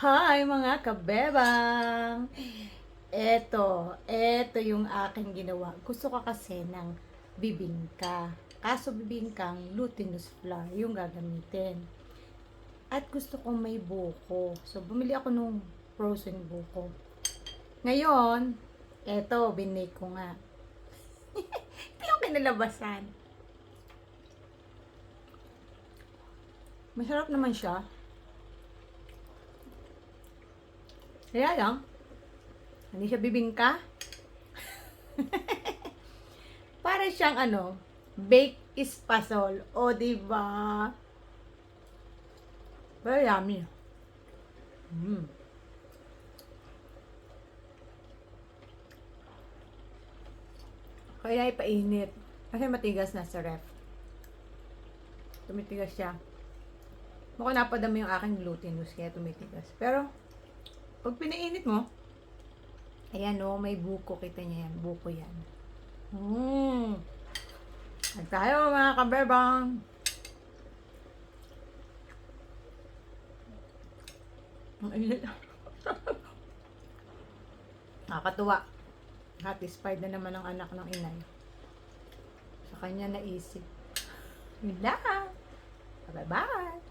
Hi mga kabebang! Eto yung aking ginawa. Gusto ko kasi ng bibingka. Kaso bibingkang glutinous flour yung gagamitin. At gusto kong may buko. So, bumili ako nung frozen buko. Ngayon, eto, binake ko nga. Ito yung kinalabasan. Masarap naman siya. Kaya lang, hindi siya bibingka. Para siyang baked espasol. O, diba? Very yummy. Mm. Kaya ipainit. Kasi matigas na sa ref. Tumitigas siya. Mukhang napadami yung aking glutinous kaya tumitigas. Pero, pag pinainit mo, ayan o, may buko. Kita niya yan. Buko yan. At tayo mga kabebang. Ang init. Nakakatuwa. Satisfied na naman ang anak ng inay. Sa kanya naisip. Yun lang. Bye-bye.